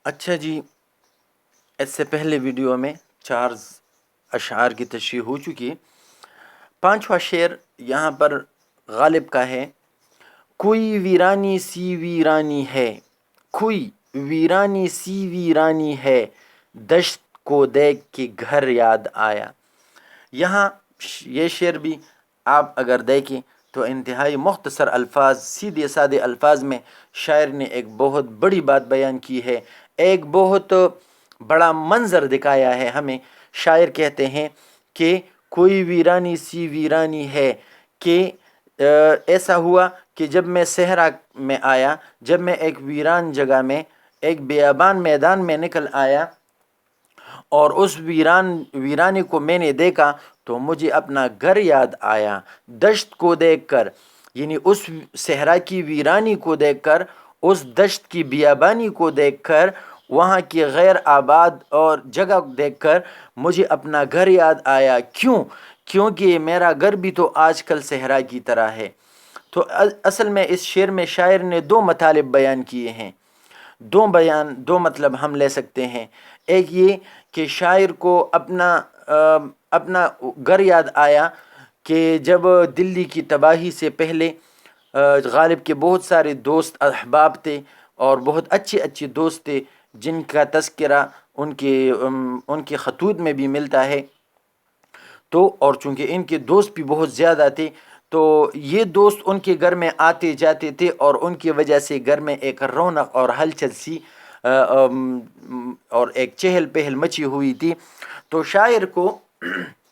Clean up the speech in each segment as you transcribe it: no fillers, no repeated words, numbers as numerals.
اچھا جی، اس سے پہلے ویڈیو میں 4 اشعار کی تشریح ہو چکی. 5واں شعر یہاں پر غالب کا ہے. کوئی ویرانی سی ویرانی ہے، کوئی ویرانی سی ویرانی ہے، دشت کو دیکھ کے گھر یاد آیا. یہاں یہ شعر بھی آپ اگر دیکھیں تو انتہائی مختصر الفاظ، سیدھے سادے الفاظ میں شاعر نے ایک بہت بڑی بات بیان کی ہے، ایک بہت بڑا منظر دکھایا ہے ہمیں. شاعر کہتے ہیں کہ کوئی ویرانی سی ویرانی ہے، کہ ایسا ہوا کہ جب میں صحرا میں آیا، جب میں ایک ویران جگہ میں، ایک بیابان میدان میں نکل آیا اور اس ویرانے کو میں نے دیکھا تو مجھے اپنا گھر یاد آیا. دشت کو دیکھ کر، یعنی اس صحرا کی ویرانی کو دیکھ کر، اس دشت کی بیابانی کو دیکھ کر، وہاں کی غیر آباد اور جگہ دیکھ کر مجھے اپنا گھر یاد آیا. کیونکہ میرا گھر بھی تو آج کل صحرا کی طرح ہے. تو اصل میں اس شعر میں شاعر نے 2 مطالب بیان کیے ہیں. 2 مطلب ہم لے سکتے ہیں. ایک یہ کہ شاعر کو اپنا گھر یاد آیا کہ جب دلی کی تباہی سے پہلے غالب کے بہت سارے دوست احباب تھے اور بہت اچھے دوست تھے، جن کا تذکرہ ان کے خطوط میں بھی ملتا ہے. تو اور چونکہ ان کے دوست بھی بہت زیادہ تھے تو یہ دوست ان کے گھر میں آتے جاتے تھے اور ان کی وجہ سے گھر میں ایک رونق اور ہلچل سی اور ایک چہل پہل مچی ہوئی تھی. تو شاعر کو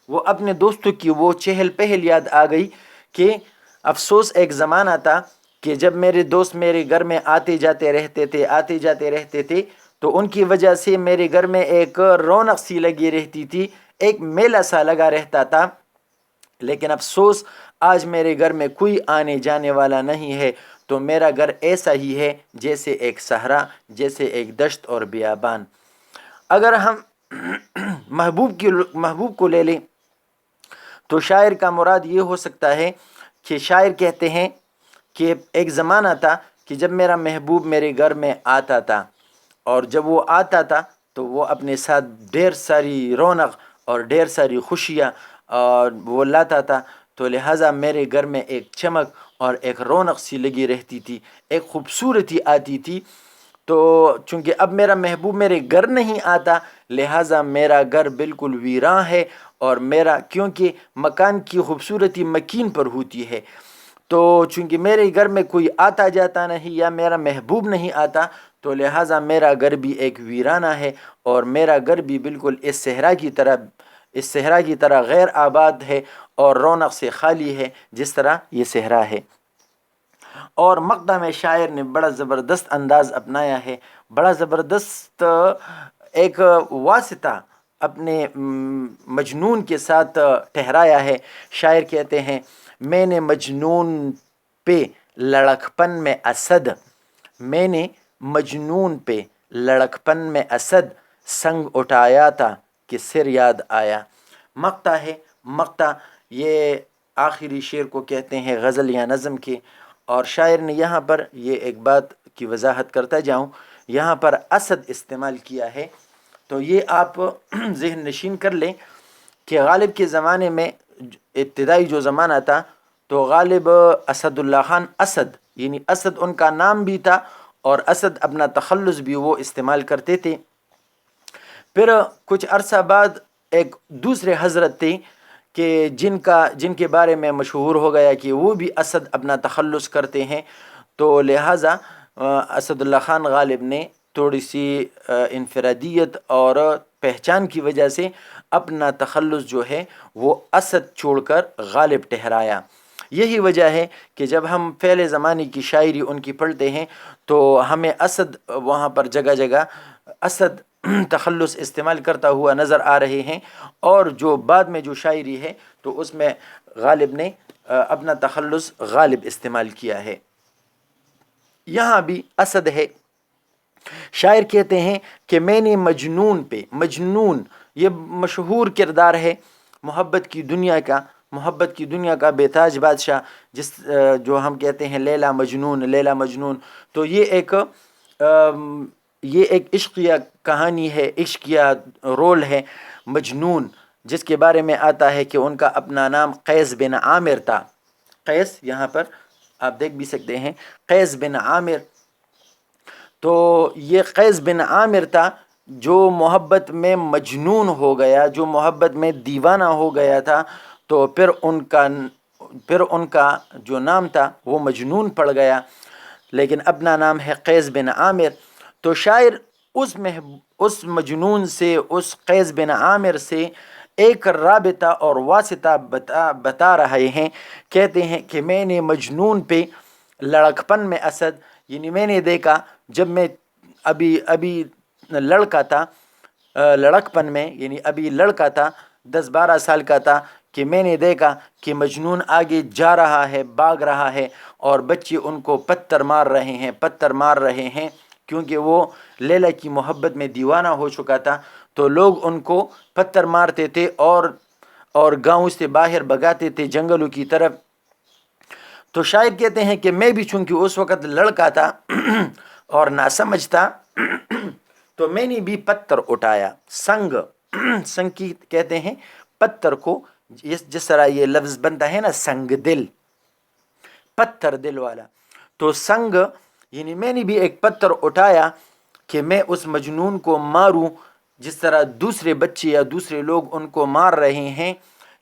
وہ اپنے دوستوں کی وہ چہل پہل یاد آ گئی کہ افسوس ایک زمانہ تھا کہ جب میرے دوست میرے گھر میں آتے جاتے رہتے تھے تو ان کی وجہ سے میرے گھر میں ایک رونق سی لگی رہتی تھی، ایک میلہ سا لگا رہتا تھا. لیکن افسوس آج میرے گھر میں کوئی آنے جانے والا نہیں ہے، تو میرا گھر ایسا ہی ہے جیسے ایک صحرا، جیسے ایک دشت اور بیابان. اگر ہم محبوب کو لے لیں تو شاعر کا مراد یہ ہو سکتا ہے کہ شاعر کہتے ہیں کہ ایک زمانہ تھا کہ جب میرا محبوب میرے گھر میں آتا تھا، اور جب وہ آتا تھا تو وہ اپنے ساتھ ڈھیر ساری رونق اور ڈھیر ساری خوشیاں وہ لاتا تھا. تو لہٰذا میرے گھر میں ایک چمک اور ایک رونق سی لگی رہتی تھی، ایک خوبصورتی آتی تھی. تو چونکہ اب میرا محبوب میرے گھر نہیں آتا، لہٰذا میرا گھر بالکل ویراں ہے. اور کیونکہ مکان کی خوبصورتی مکین پر ہوتی ہے، تو چونکہ میرے گھر میں کوئی آتا جاتا نہیں یا میرا محبوب نہیں آتا، تو لہٰذا میرا گھر بھی ایک ویرانہ ہے اور میرا گھر بھی بالکل اس صحرا کی طرح غیر آباد ہے اور رونق سے خالی ہے جس طرح یہ صحرا ہے. اور مقطع میں شاعر نے بڑا زبردست انداز اپنایا ہے، بڑا زبردست ایک واسطہ اپنے مجنون کے ساتھ ٹھہرایا ہے. شاعر کہتے ہیں میں نے مجنون پہ لڑکپن میں اسد، میں نے مجنون پہ لڑکپن میں اسد، سنگ اٹھایا تھا کہ سر یاد آیا. مقطع ہے، مقطع یہ آخری شعر کو کہتے ہیں غزل یا نظم کے. اور شاعر نے یہاں پر یہ ایک بات کی وضاحت کرتا جاؤں، یہاں پر اسد استعمال کیا ہے تو یہ آپ ذہن نشین کر لیں کہ غالب کے زمانے میں ابتدائی جو زمانہ تھا تو غالب اسد اللہ خان اسد، یعنی اسد ان کا نام بھی تھا اور اسد اپنا تخلص بھی وہ استعمال کرتے تھے. پھر کچھ عرصہ بعد ایک دوسرے حضرت تھے کہ جن کے بارے میں مشہور ہو گیا کہ وہ بھی اسد اپنا تخلص کرتے ہیں. تو لہٰذا اسد اللہ خان غالب نے تھوڑی سی انفرادیت اور پہچان کی وجہ سے اپنا تخلص جو ہے وہ اسد چھوڑ کر غالب ٹھہرایا. یہی وجہ ہے کہ جب ہم پہلے زمانے کی شاعری ان کی پڑھتے ہیں تو ہمیں اسد وہاں پر جگہ جگہ اسد تخلص استعمال کرتا ہوا نظر آ رہے ہیں، اور جو بعد میں جو شاعری ہے تو اس میں غالب نے اپنا تخلص غالب استعمال کیا ہے. یہاں بھی اسد ہے. شاعر کہتے ہیں کہ میں نے مجنون پہ، مجنون یہ مشہور کردار ہے محبت کی دنیا کا بے تاج بادشاہ، جو ہم کہتے ہیں لیلا مجنون. تو یہ ایک یہ ایک عشقیہ کہانی ہے، عشقیہ رول ہے مجنون، جس کے بارے میں آتا ہے کہ ان کا اپنا نام قیس بن عامر تھا۔ قیس یہاں پر آپ دیکھ بھی سکتے ہیں، قیس بن عامر۔ تو یہ قیس بن عامر تھا جو محبت میں مجنون ہو گیا، جو محبت میں دیوانہ ہو گیا تھا، تو پھر ان کا جو نام تھا وہ مجنون پڑ گیا، لیکن اپنا نام ہے قیس بن عامر۔ تو شاعر اس مجنون سے، اس قیس بن عامر سے ایک رابطہ اور واسطہ بتا رہے ہیں۔ کہتے ہیں کہ میں نے مجنون پہ لڑکپن میں اسد، یعنی میں نے دیکھا جب میں ابھی لڑکا تھا، لڑکپن میں یعنی ابھی لڑکا تھا، 10-12 سال کا تھا، کہ میں نے دیکھا کہ مجنون آگے جا رہا ہے، بھاگ رہا ہے، اور بچے ان کو پتھر مار رہے ہیں کیونکہ وہ لیلا کی محبت میں دیوانہ ہو چکا تھا، تو لوگ ان کو پتھر مارتے تھے اور گاؤں سے باہر بھگاتے تھے جنگلوں کی طرف۔ تو شاعر کہتے ہیں کہ میں بھی چونکہ اس وقت لڑکا تھا اور ناسمجھ تھا، تو میں نے بھی پتھر اٹھایا، سنگ کی کہتے ہیں پتھر کو، جس طرح یہ لفظ بنتا ہے نا سنگ دل، پتھر دل والا، تو سنگ یعنی میں نے بھی ایک پتھر اٹھایا کہ میں اس مجنون کو ماروں، جس طرح دوسرے بچے یا دوسرے لوگ ان کو مار رہے ہیں،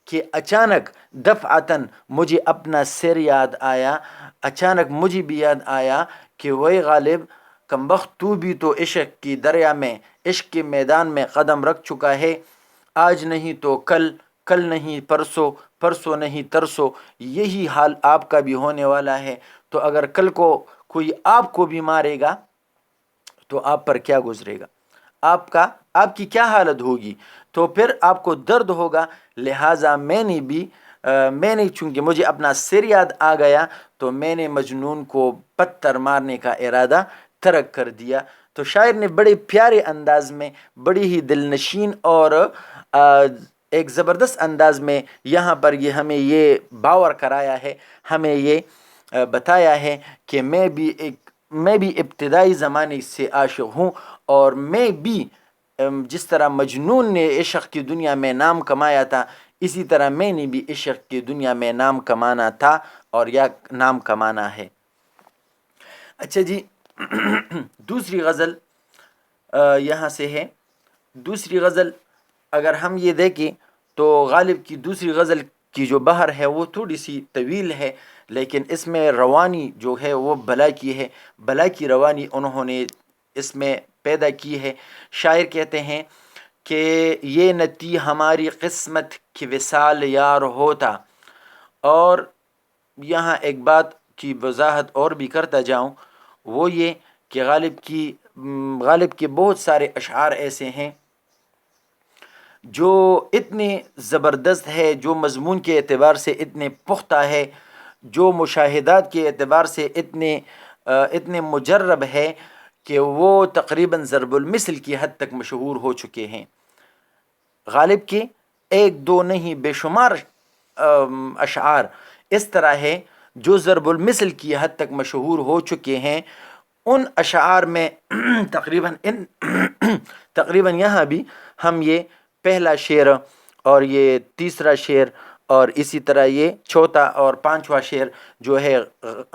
کہ اچانک دفعتاً مجھے اپنا سر یاد آیا، اچانک مجھے بھی یاد آیا کہ وہی غالب کمبخت، تو بھی تو عشق کی دریا میں، عشق کے میدان میں قدم رکھ چکا ہے، آج نہیں تو کل نہیں پرسوں، پرسوں نہیں ترسوں، یہی حال آپ کا بھی ہونے والا ہے۔ تو اگر کل کو کوئی آپ کو بھی مارے گا تو آپ پر کیا گزرے گا، آپ کی کیا حالت ہوگی، تو پھر آپ کو درد ہوگا۔ لہٰذا میں نے چونکہ مجھے اپنا سر یاد آ گیا، تو میں نے مجنون کو پتھر مارنے کا ارادہ ترک کر دیا۔ تو شاعر نے بڑے پیارے انداز میں، بڑی ہی دل نشین اور ایک زبردست انداز میں یہاں پر ہمیں یہ باور کرایا ہے، ہمیں یہ بتایا ہے کہ میں بھی ابتدائی زمانے سے عاشق ہوں، اور میں بھی جس طرح مجنون نے عشق کی دنیا میں نام کمایا تھا، اسی طرح میں نے بھی عشق کی دنیا میں نام کمانا تھا اور یا نام کمانا ہے۔ اچھا جی، دوسری غزل یہاں سے ہے۔ دوسری غزل اگر ہم یہ دیکھیں تو غالب کی دوسری غزل کی جو بہر ہے وہ تھوڑی سی طویل ہے، لیکن اس میں روانی جو ہے وہ بلا کی ہے، بلا کی روانی انہوں نے اس میں پیدا کی ہے۔ شاعر کہتے ہیں کہ یہ نہ تھی ہماری قسمت کہ وصال یار ہوتا، اور یہاں ایک بات کی وضاحت اور بھی کرتا جاؤں، وہ یہ کہ غالب کے بہت سارے اشعار ایسے ہیں جو اتنے زبردست ہے، جو مضمون کے اعتبار سے اتنے پختہ ہے، جو مشاہدات کے اعتبار سے اتنے مجرب ہے کہ وہ تقریباً ضرب المثل کی حد تک مشہور ہو چکے ہیں۔ غالب کے ایک دو نہیں بے شمار اشعار اس طرح ہے جو ضرب المثل کی حد تک مشہور ہو چکے ہیں۔ ان اشعار میں تقریباً یہاں بھی ہم یہ پہلا شعر اور یہ تیسرا شعر اور اسی طرح یہ چوتھا اور پانچواں شعر جو ہے،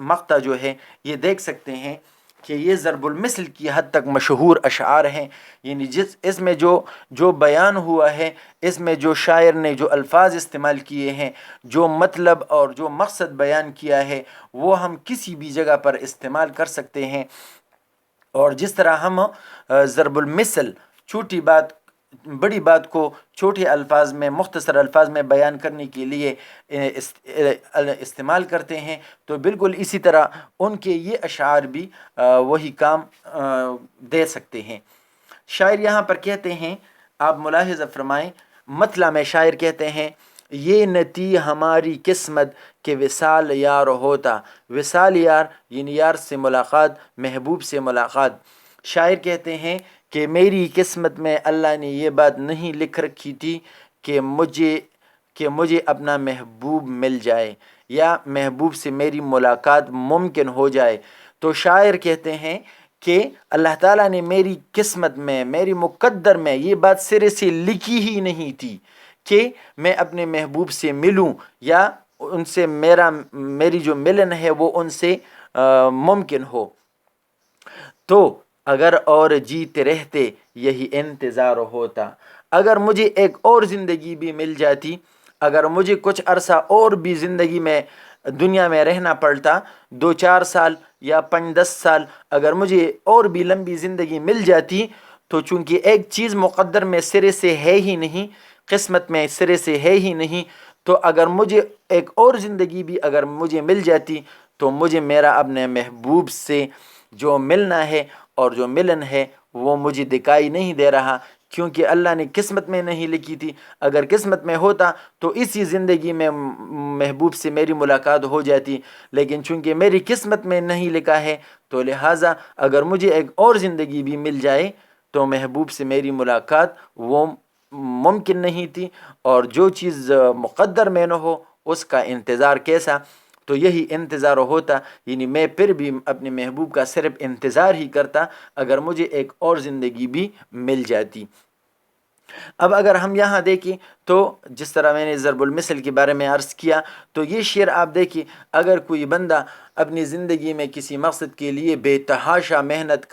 مقطع جو ہے، یہ دیکھ سکتے ہیں کہ یہ ضرب المثل کی حد تک مشہور اشعار ہیں، یعنی اس میں جو بیان ہوا ہے، اس میں جو شاعر نے جو الفاظ استعمال کیے ہیں، جو مطلب اور جو مقصد بیان کیا ہے، وہ ہم کسی بھی جگہ پر استعمال کر سکتے ہیں۔ اور جس طرح ہم ضرب المثل، چھوٹی بات بڑی بات کو چھوٹے الفاظ میں، مختصر الفاظ میں بیان کرنے کے لیے استعمال کرتے ہیں، تو بالکل اسی طرح ان کے یہ اشعار بھی وہی کام دے سکتے ہیں۔ شاعر یہاں پر کہتے ہیں، آپ ملاحظہ فرمائیں، مطلع میں شاعر کہتے ہیں یہ نہ تھی ہماری قسمت کہ وصال یار ہوتا، وصال یار یعنی یار سے ملاقات، محبوب سے ملاقات۔ شاعر کہتے ہیں کہ میری قسمت میں اللہ نے یہ بات نہیں لکھ رکھی تھی کہ مجھے اپنا محبوب مل جائے یا محبوب سے میری ملاقات ممکن ہو جائے۔ تو شاعر کہتے ہیں کہ اللہ تعالیٰ نے میری قسمت میں، میری مقدر میں یہ بات سرے سے لکھی ہی نہیں تھی کہ میں اپنے محبوب سے ملوں یا ان سے میری جو ملن ہے وہ ان سے ممکن ہو۔ تو اگر اور جیتے رہتے یہی انتظار ہوتا، اگر مجھے ایک اور زندگی بھی مل جاتی، اگر مجھے کچھ عرصہ اور بھی زندگی میں دنیا میں رہنا پڑتا، 2-4 سال یا 5-10 سال، اگر مجھے اور بھی لمبی زندگی مل جاتی، تو چونکہ ایک چیز مقدر میں سرے سے ہے ہی نہیں، قسمت میں سرے سے ہے ہی نہیں، تو اگر مجھے ایک اور زندگی بھی اگر مجھے مل جاتی تو مجھے میرا اپنے محبوب سے جو ملنا ہے اور جو ملن ہے وہ مجھے دکھائی نہیں دے رہا، کیونکہ اللہ نے قسمت میں نہیں لکھی تھی۔ اگر قسمت میں ہوتا تو اسی زندگی میں محبوب سے میری ملاقات ہو جاتی، لیکن چونکہ میری قسمت میں نہیں لکھا ہے تو لہٰذا اگر مجھے ایک اور زندگی بھی مل جائے تو محبوب سے میری ملاقات وہ ممکن نہیں تھی، اور جو چیز مقدر میں نہ ہو اس کا انتظار کیسا؟ تو یہی انتظار ہوتا، یعنی میں پھر بھی اپنے محبوب کا صرف انتظار ہی کرتا اگر مجھے ایک اور زندگی بھی مل جاتی۔ اب اگر ہم یہاں دیکھیں تو جس طرح میں نے ضرب المثل کے بارے میں عرض کیا، تو یہ شعر آپ دیکھیں، اگر کوئی بندہ اپنی زندگی میں کسی مقصد کے لیے بے تحاشا محنت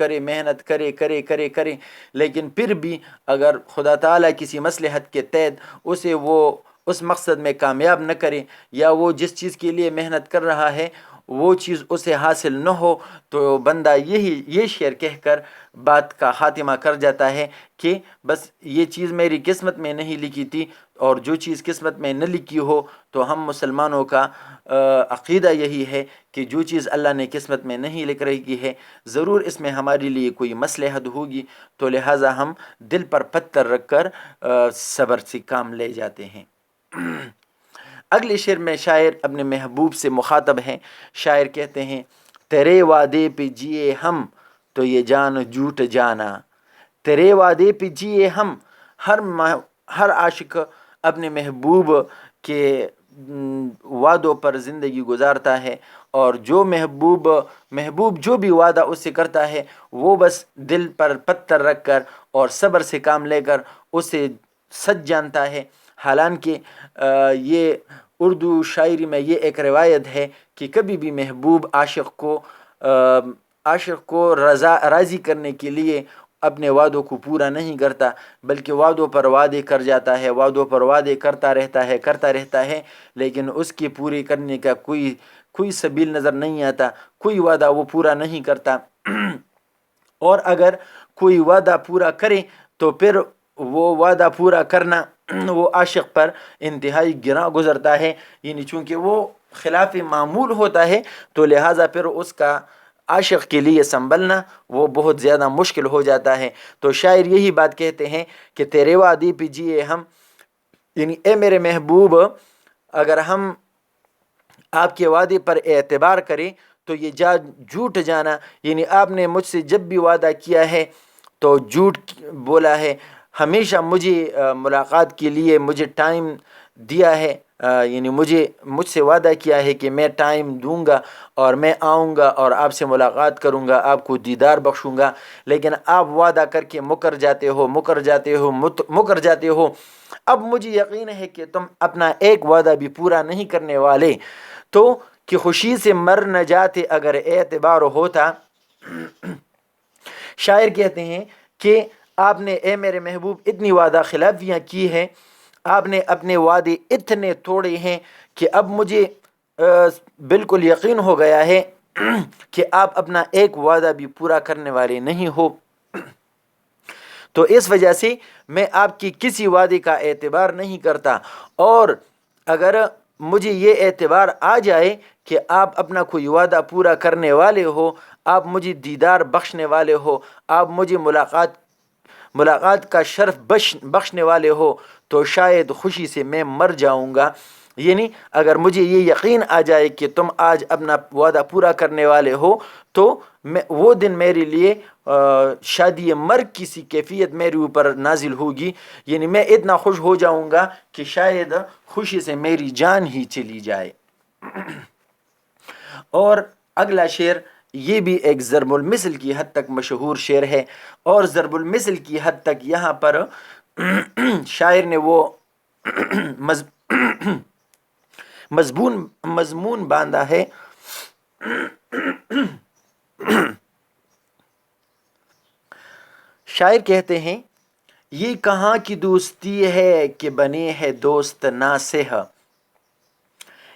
کرے، لیکن پھر بھی اگر خدا تعالیٰ کسی مصلحت کے تحت اسے وہ اس مقصد میں کامیاب نہ کرے، یا وہ جس چیز کے لیے محنت کر رہا ہے وہ چیز اسے حاصل نہ ہو، تو بندہ یہ شعر کہہ کر بات کا خاتمہ کر جاتا ہے کہ بس یہ چیز میری قسمت میں نہیں لکھی تھی، اور جو چیز قسمت میں نہ لکھی ہو تو ہم مسلمانوں کا عقیدہ یہی ہے کہ جو چیز اللہ نے قسمت میں نہیں لکھ رہی ہے ضرور اس میں ہمارے لیے کوئی مصلحت ہوگی، تو لہٰذا ہم دل پر پتھر رکھ کر صبر سے کام لے جاتے ہیں۔ اگلے شعر میں شاعر اپنے محبوب سے مخاطب ہیں، شاعر کہتے ہیں، تیرے وعدے پہ جیے ہم تو یہ جان جھوٹ جانا، تیرے وعدے پہ جیے ہم۔ ہر عاشق اپنے محبوب کے وعدوں پر زندگی گزارتا ہے، اور جو محبوب جو بھی وعدہ اس سے کرتا ہے وہ بس دل پر پتھر رکھ کر اور صبر سے کام لے کر اسے سچ جانتا ہے۔ حالانکہ یہ اردو شاعری میں یہ ایک روایت ہے کہ کبھی بھی محبوب عاشق کو راضی کرنے کے لیے اپنے وعدوں کو پورا نہیں کرتا، بلکہ وعدوں پر وعدے کر جاتا ہے، وعدوں پر وعدے کرتا رہتا ہے، لیکن اس کی پوری کرنے کا کوئی سبیل نظر نہیں آتا، کوئی وعدہ وہ پورا نہیں کرتا۔ اور اگر کوئی وعدہ پورا کرے تو پھر وہ وعدہ پورا کرنا وہ عاشق پر انتہائی گراں گزرتا ہے، یعنی چونکہ وہ خلاف معمول ہوتا ہے تو لہٰذا پھر اس کا عاشق کے لیے سنبھلنا وہ بہت زیادہ مشکل ہو جاتا ہے۔ تو شاعر یہی بات کہتے ہیں کہ تیرے وعدے پہ جیے ہم، یعنی اے میرے محبوب اگر ہم آپ کے وعدے پر اعتبار کریں تو یہ جھوٹ جانا، یعنی آپ نے مجھ سے جب بھی وعدہ کیا ہے تو جھوٹ بولا ہے، ہمیشہ مجھے ملاقات کے لیے مجھے ٹائم دیا ہے، یعنی مجھ سے وعدہ کیا ہے کہ میں ٹائم دوں گا اور میں آؤں گا اور آپ سے ملاقات کروں گا، آپ کو دیدار بخشوں گا، لیکن آپ وعدہ کر کے مکر جاتے ہو۔ اب مجھے یقین ہے کہ تم اپنا ایک وعدہ بھی پورا نہیں کرنے والے، تو کہ خوشی سے مر نہ جاتے اگر اعتبار ہوتا۔ شاعر کہتے ہیں کہ آپ نے اے میرے محبوب اتنی وعدہ خلافیاں کی ہیں، آپ نے اپنے وعدے اتنے توڑے ہیں کہ اب مجھے بالکل یقین ہو گیا ہے کہ آپ اپنا ایک وعدہ بھی پورا کرنے والے نہیں ہو، تو اس وجہ سے میں آپ کی کسی وعدے کا اعتبار نہیں کرتا، اور اگر مجھے یہ اعتبار آ جائے کہ آپ اپنا کوئی وعدہ پورا کرنے والے ہو، آپ مجھے دیدار بخشنے والے ہو، آپ مجھے ملاقات کا شرف بخشنے والے ہو، تو شاید خوشی سے میں مر جاؤں گا۔ یعنی اگر مجھے یہ یقین آ جائے کہ تم آج اپنا وعدہ پورا کرنے والے ہو تو وہ دن میرے لیے شادی مرگ کی سی کیفیت میرے اوپر نازل ہوگی، یعنی میں اتنا خوش ہو جاؤں گا کہ شاید خوشی سے میری جان ہی چلی جائے۔ اور اگلا شعر یہ بھی ایک ضرب المثل کی حد تک مشہور شعر ہے، اور ضرب المثل کی حد تک یہاں پر شاعر نے وہ مضمون باندھا ہے۔ شاعر کہتے ہیں یہ کہاں کی دوستی ہے کہ بنے ہے دوست ناصح،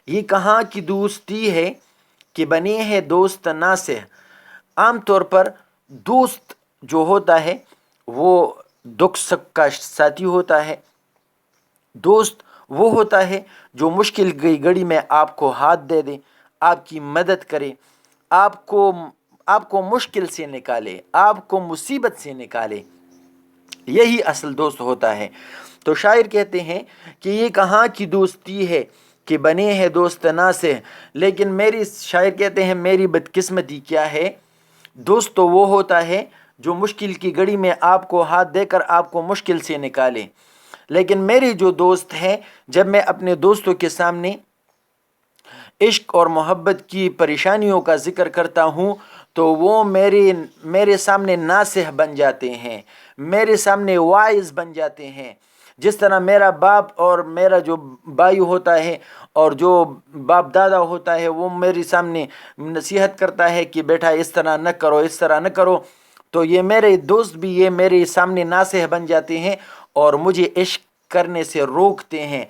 یہ کہاں کی دوستی ہے کہ بنے ہے دوست ناصح۔ عام طور پر دوست جو ہوتا ہے وہ دکھ سکھ کا ساتھی ہوتا ہے، دوست وہ ہوتا ہے جو مشکل گھڑی میں آپ کو ہاتھ دے دے، آپ کی مدد کرے، آپ کو مشکل سے نکالے، آپ کو مصیبت سے نکالے، یہی اصل دوست ہوتا ہے۔ تو شاعر کہتے ہیں کہ یہ کہاں کی دوستی ہے کہ بنے ہے دوست ناصح، لیکن شاعر کہتے ہیں میری بدقسمتی کیا ہے، دوست تو وہ ہوتا ہے جو مشکل کی گھڑی میں آپ کو ہاتھ دے کر آپ کو مشکل سے نکالے، لیکن میری جو دوست ہیں، جب میں اپنے دوستوں کے سامنے عشق اور محبت کی پریشانیوں کا ذکر کرتا ہوں تو وہ میرے سامنے ناصح بن جاتے ہیں، میرے سامنے واعظ بن جاتے ہیں۔ جس طرح میرا باپ اور میرا جو بھائی ہوتا ہے اور جو باپ دادا ہوتا ہے وہ میرے سامنے نصیحت کرتا ہے کہ بیٹا اس طرح نہ کرو، اس طرح نہ کرو، تو یہ میرے دوست بھی یہ میرے سامنے ناصح بن جاتے ہیں اور مجھے عشق کرنے سے روکتے ہیں۔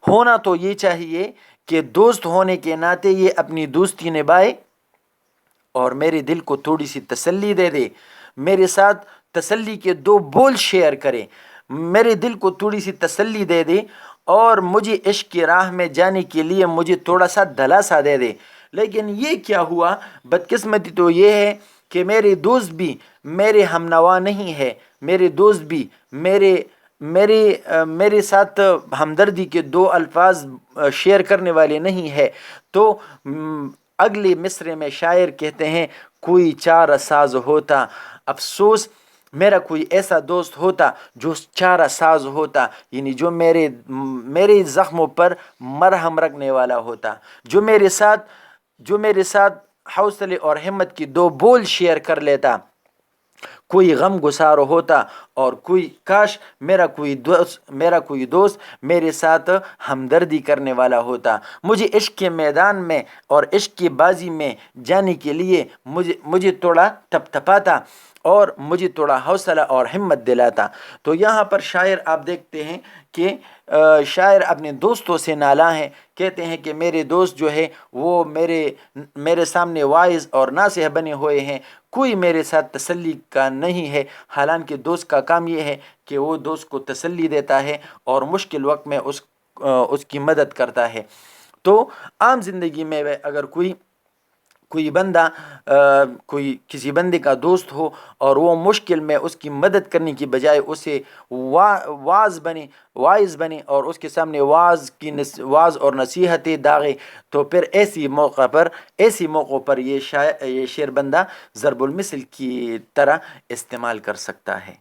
ہونا تو یہ چاہیے کہ دوست ہونے کے ناطے یہ اپنی دوستی نبھائے اور میرے دل کو تھوڑی سی تسلی دے دے، میرے ساتھ تسلی کے دو بول شیئر کرے، میرے دل کو تھوڑی سی تسلی دے دے اور مجھے عشق کی راہ میں جانے کے لیے مجھے تھوڑا سا دلاسا دے دے۔ لیکن یہ کیا ہوا، بدقسمتی تو یہ ہے کہ میرے دوست بھی میرے ہم نوا نہیں ہے، میرے دوست بھی میرے ساتھ ہمدردی کے دو الفاظ شیئر کرنے والے نہیں ہے۔ تو اگلے مصرے میں شاعر کہتے ہیں کوئی چارہ ساز ہوتا، افسوس میرا کوئی ایسا دوست ہوتا جو چارہ ساز ہوتا، یعنی جو میرے زخموں پر مرہم رکھنے والا ہوتا، جو میرے ساتھ حوصلے اور ہمت کی دو بول شیئر کر لیتا، کوئی غم گسار ہوتا، اور کاش میرا کوئی دوست میرے ساتھ ہمدردی کرنے والا ہوتا، مجھے عشق کے میدان میں اور عشق کی بازی میں جانے کے لیے مجھے تھوڑا تھپتھپاتا اور مجھے تھوڑا حوصلہ اور ہمت دلاتا۔ تو یہاں پر شاعر آپ دیکھتے ہیں کہ شاعر اپنے دوستوں سے نالاں ہیں، کہتے ہیں کہ میرے دوست جو ہے وہ میرے سامنے واعظ اور ناصح بنے ہوئے ہیں، کوئی میرے ساتھ تسلی کا نہیں ہے، حالانکہ دوست کا کام یہ ہے کہ وہ دوست کو تسلی دیتا ہے اور مشکل وقت میں اس کی مدد کرتا ہے۔ تو عام زندگی میں اگر کسی بندے کا دوست ہو اور وہ مشکل میں اس کی مدد کرنے کی بجائے اسے واعظ بنے اور اس کے سامنے واعظ اور نصیحتیں داغے، تو پھر ایسی موقعوں پر یہ شعر بندہ ضرب المثل کی طرح استعمال کر سکتا ہے۔